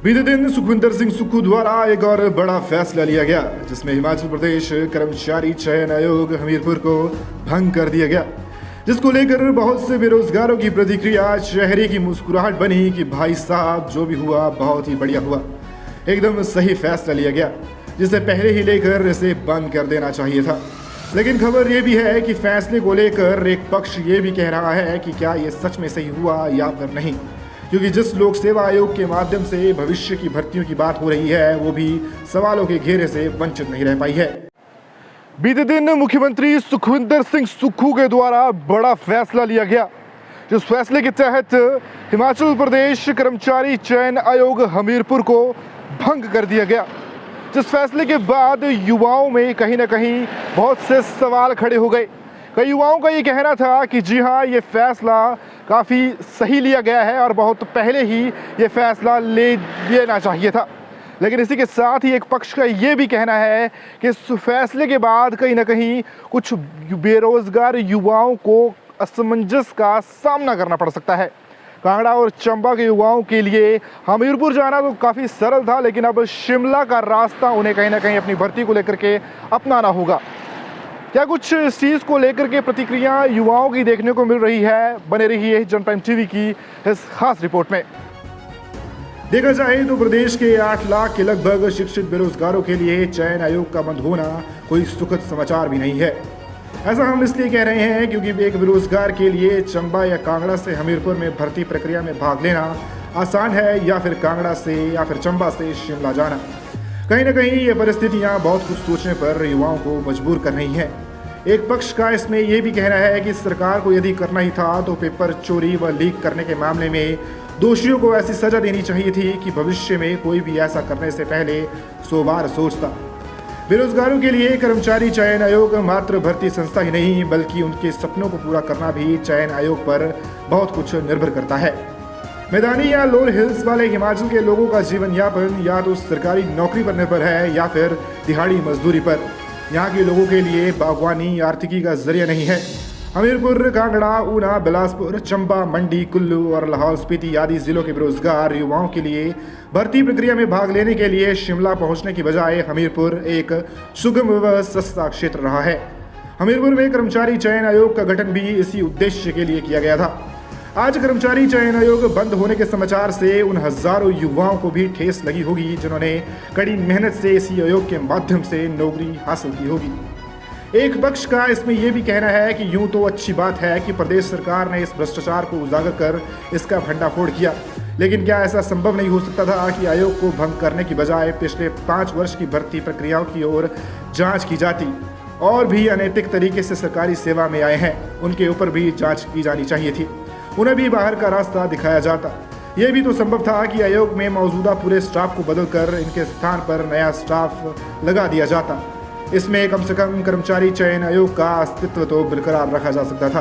बीते दिन सुखविंदर सिंह सुक्खू द्वारा एक और बड़ा फैसला लिया गया, जिसमें हिमाचल प्रदेश कर्मचारी चयन आयोग हमीरपुर को भंग कर दिया गया, जिसको लेकर बहुत से बेरोजगारों की प्रतिक्रिया चेहरे की मुस्कुराहट बनी कि भाई साहब जो भी हुआ बहुत ही बढ़िया हुआ, एकदम सही फैसला लिया गया, जिसे पहले ही लेकर इसे बंद कर देना चाहिए था। लेकिन खबर ये भी है कि फैसले को लेकर एक पक्ष ये भी कह रहा है कि क्या ये सच में सही हुआ या फिर नहीं, क्योंकि जिस लोक सेवा आयोग के माध्यम से भविष्य की भर्तियों की बात हो रही है वो भी सवालों के घेरे से वंचित नहीं रह पाई है। बीते दिन मुख्यमंत्री सुखविंदर सिंह सुक्खू के द्वारा बड़ा फैसला लिया गया, जिस फैसले के तहत हिमाचल प्रदेश कर्मचारी चयन आयोग हमीरपुर को भंग कर दिया गया, जिस फैसले के बाद युवाओं में कहीं ना कहीं बहुत से सवाल खड़े हो गए। कई युवाओं का ये कहना था कि जी हाँ, ये फैसला काफ़ी सही लिया गया है और बहुत पहले ही ये फैसला ले लेना चाहिए था। लेकिन इसी के साथ ही एक पक्ष का ये भी कहना है कि इस फैसले के बाद कहीं ना कहीं कुछ बेरोजगार युवाओं को असमंजस का सामना करना पड़ सकता है। कांगड़ा और चंबा के युवाओं के लिए हमीरपुर जाना तो काफ़ी सरल था, लेकिन अब शिमला का रास्ता उन्हें कहीं ना कहीं अपनी भर्ती को लेकर के अपनाना होगा। क्या कुछ इस चीज़ को लेकर के प्रतिक्रिया युवाओं की देखने को मिल रही है? बने रहिए जन प्राइम टीवी की इस खास रिपोर्ट में। देखा जाए तो प्रदेश के 8 लाख के लगभग शिक्षित बेरोजगारों के लिए चयन आयोग का बंद होना कोई सुखद समाचार भी नहीं है। ऐसा हम इसलिए कह रहे हैं क्योंकि एक बेरोजगार के लिए चंबा या कांगड़ा से हमीरपुर में भर्ती प्रक्रिया में भाग लेना आसान है, या फिर कांगड़ा से या फिर चंबा से शिमला जाना। कहीं ना कहीं ये परिस्थितियां बहुत कुछ सोचने पर युवाओं को मजबूर कर रही हैं। एक पक्ष का इसमें यह भी कहना है कि सरकार को यदि करना ही था तो पेपर चोरी व लीक करने के मामले में दोषियों को ऐसी सजा देनी चाहिए थी कि भविष्य में कोई भी ऐसा करने से पहले 100 बार सोचता। बेरोजगारों के लिए कर्मचारी चयन आयोग मात्र भर्ती संस्था ही नहीं, बल्कि उनके सपनों को पूरा करना भी चयन आयोग पर बहुत कुछ निर्भर करता है। मैदानी या लोअर हिल्स वाले हिमाचल के लोगों का जीवन यापन या तो सरकारी नौकरी पर निर्भर है या फिर दिहाड़ी मजदूरी पर। यहाँ के लोगों के लिए बागवानी आर्थिकी का जरिया नहीं है। हमीरपुर, कांगड़ा, ऊना, बिलासपुर, चंबा, मंडी, कुल्लू और लाहौल स्पीति आदि जिलों के बेरोजगार युवाओं के लिए भर्ती प्रक्रिया में भाग लेने के लिए शिमला पहुंचने की बजाय हमीरपुर एक सुगम व सस्ता क्षेत्र रहा है। हमीरपुर में कर्मचारी चयन आयोग का गठन भी इसी उद्देश्य के लिए किया गया था। आज कर्मचारी चयन आयोग बंद होने के समाचार से उन हजारों युवाओं को भी ठेस लगी होगी जिन्होंने कड़ी मेहनत से इसी आयोग के माध्यम से नौकरी हासिल की होगी। एक पक्ष का इसमें यह भी कहना है कि यूं तो अच्छी बात है कि प्रदेश सरकार ने इस भ्रष्टाचार को उजागर कर इसका भंडाफोड़ किया, लेकिन क्या ऐसा संभव नहीं हो सकता था कि आयोग को भंग करने की बजाय पिछले 5 वर्ष की भर्ती प्रक्रियाओं की ओर जांच की जाती? और भी अनैतिक तरीके से सरकारी सेवा में आए हैं, उनके ऊपर भी जांच की जानी चाहिए थी, उन्हें भी बाहर का रास्ता दिखाया जाता। यह भी तो संभव था कि आयोग में मौजूदा पूरे स्टाफ को बदलकर इनके स्थान पर नया स्टाफ लगा दिया जाता। इसमें कम से कम कर्मचारी चयन आयोग का अस्तित्व तो बरकरार रखा जा सकता था।